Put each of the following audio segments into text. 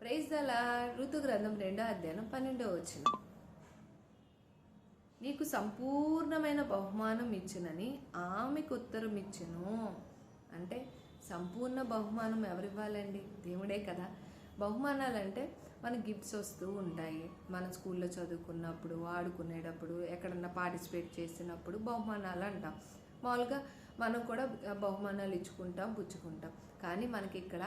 Praise the lord. ఋతు గ్రంథం 2వ అధ్యాయం 12వ వచనం. నీకు సంపూర్ణమైన బహుమానం ఇచ్చునని ఆమెకు ఉత్తరం ఇచ్చెను. అంటే సంపూర్ణ బహుమానం ఎవరివ్వాలండి? దేవుడే కదా. బహుమానాలు అంటే మనకి గిఫ్ట్స్ వస్తూ ఉంటాయి. మన స్కూల్లో చదువుకున్నప్పుడు, ఆడుకునేటప్పుడు, ఎక్కడన్నా పార్టిసిపేట్ చేసినప్పుడు బహుమానాలు అంటాం. మామూలుగా మనం కూడా బహుమానాలు ఇచ్చుకుంటాం, పుచ్చుకుంటాం. కానీ మనకి ఇక్కడ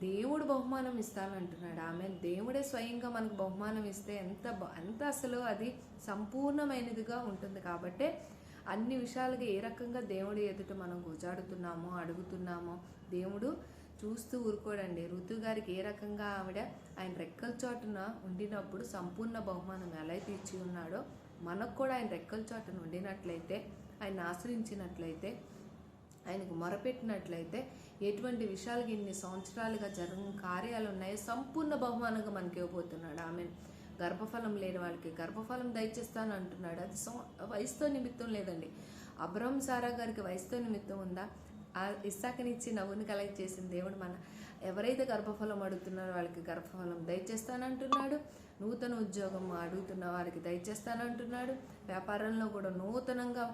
దేవుడు బహుమానం ఇస్తానంటున్నాడు. ఆమె దేవుడే స్వయంగా మనకు బహుమానం ఇస్తే ఎంత అసలు అది సంపూర్ణమైనదిగా ఉంటుంది. కాబట్టే అన్ని విషయాలుగా ఏ రకంగా దేవుడి ఎదుట మనం గుజాడుతున్నామో, అడుగుతున్నామో దేవుడు చూస్తూ ఊరుకోడండి. ఋతు గారికి ఏ రకంగా ఆవిడ ఆయన రెక్కల చోటున ఉండినప్పుడు సంపూర్ణ బహుమానం ఎలా అయితే ఇచ్చి ఉన్నాడో, మనకు కూడా ఆయన రెక్కల చోటున ఉండినట్లయితే, ఆయన ఆశ్రయించినట్లయితే, ఆయనకు మొరపెట్టినట్లయితే ఎటువంటి విషయాలకి ఇన్ని సంవత్సరాలుగా జరిగిన కార్యాలు ఉన్నాయో సంపూర్ణ బహుమానంగా మనకి ఇవ్వబోతున్నాడు. ఆమె గర్భఫలం లేని వాళ్ళకి గర్భఫలం దయచేస్తాను అంటున్నాడు. అది వయసుతో నిమిత్తం లేదండి. అబ్రహం సారా గారికి వయసుతో నిమిత్తం ఉందా? ఆ ఇస్సాకునిచ్చి నవ్వుని కలెక్ట్ చేసిన దేవుడు ఎవరైతే గర్భఫలం అడుగుతున్నారో వాళ్ళకి గర్భఫలం దయచేస్తానంటున్నాడు. నూతన ఉద్యోగం అడుగుతున్న వారికి దయచేస్తానంటున్నాడు. వ్యాపారంలో కూడా నూతనంగా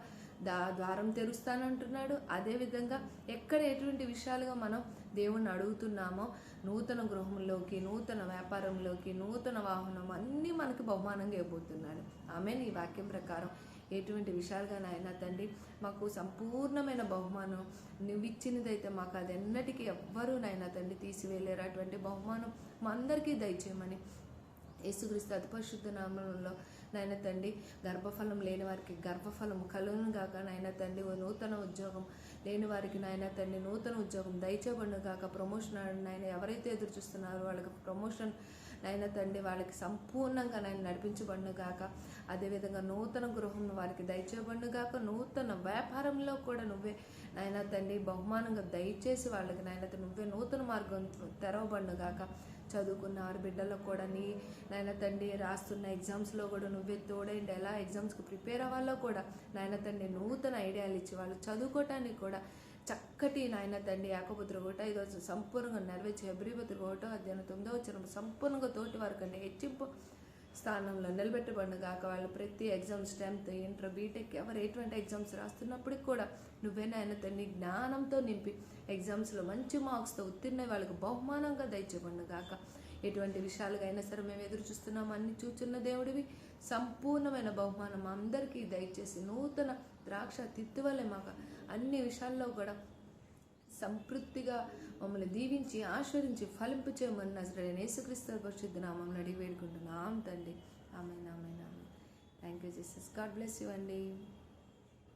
ద్వారం తెరుస్తానంటున్నాడు. అదేవిధంగా ఎక్కడ ఎటువంటి విషయాలుగా మనం దేవుణ్ణి అడుగుతున్నామో నూతన గృహంలోకి, నూతన వ్యాపారంలోకి, నూతన వాహనం అన్నీ మనకి బహుమానంగా ఇవ్వబోతున్నాడు. ఆమె ఈ వాక్యం ప్రకారం ఎటువంటి విషయాలుగా నాయన తండ్రి మాకు సంపూర్ణమైన బహుమానం నువ్వు ఇచ్చినదైతే మాకు అది ఎన్నటికీ ఎవ్వరూ నాయన తండ్రి తీసివేయలేరు. అటువంటి బహుమానం మా అందరికీ దయచేయమని యేసుక్రీస్తు అతి పరిశుద్ధ నామములో నాయన తండ్రి గర్భఫలం లేని వారికి గర్భఫలం కలుగును గాక. నాయన తండ్రి నూతన ఉద్యోగం లేని వారికి నాయన తండ్రి నూతన ఉద్యోగం దయచేయబడును గాక. ప్రమోషన్ నాయన ఎవరైతే ఎదురు చూస్తున్నారో వాళ్ళకి ప్రమోషన్ నాయన తండ్రి వాళ్ళకి సంపూర్ణంగా నాయన నడిపించబడును గాక. అదేవిధంగా నూతన గృహం వారికి దయచేయబడును గాక. నూతన వ్యాపారంలో కూడా నువ్వే నాయన తండ్రి బహుమానంగా దయచేసి వాళ్ళకి నాయన నువ్వే నూతన మార్గం తెరవబడును గాక. చదువుకున్న వారి బిడ్డలకు కూడా నాయన తండ్రి రాస్తున్న ఎగ్జామ్స్లో కూడా నువ్వే తోడైండి. ఎలా ఎగ్జామ్స్కి ప్రిపేర్ అవ్వాలో కూడా నాయన తండ్రి నూతన ఐడియాలు ఇచ్చి వాళ్ళు చదువుకోవటానికి కూడా చక్కటి నాయన తండ్రి యాకోబు ఒకట 5 సంపూర్ణంగా నెరవేర్చి హెబ్రీపత్రిక 1వ అధ్యాయం 9వ వచనం సంపూర్ణంగా తోటి వారికంటే హెచ్చింపు స్థానంలో నిలబెట్టబడిన గాక. వాళ్ళు ప్రతి ఎగ్జామ్స్ 10th, ఇంటర్, బీటెక్ ఎవరు ఎటువంటి ఎగ్జామ్స్ రాస్తున్నప్పటికి కూడా నువ్వే నాయన తండ్రి జ్ఞానంతో నింపి ఎగ్జామ్స్లో మంచి మార్క్స్తో ఉత్తీర్ణ వాళ్ళకి బహుమానంగా దయచేయబడిన గాక. ఎటువంటి విషయాలుగా అయినా సరే మేము ఎదురు చూస్తున్నాము. అన్ని చూచున్న దేవుడివి సంపూర్ణమైన బహుమానం అందరికీ దయచేసి నూతన ద్రాక్ష తిత్తువలే మాకు అన్ని విషయాల్లో కూడా సంతృప్తిగా మమ్మల్ని దీవించి ఆశీర్వదించి ఫలింపు చేయమని నజరేయుడైన యేసుక్రీస్తు పరిశుద్ధ నామమున అడిగి వేడుకుంటున్నాం తండ్రి. ఆమేన్, ఆమేన్, ఆమేన్. Thank you Jesus. God bless you అండి.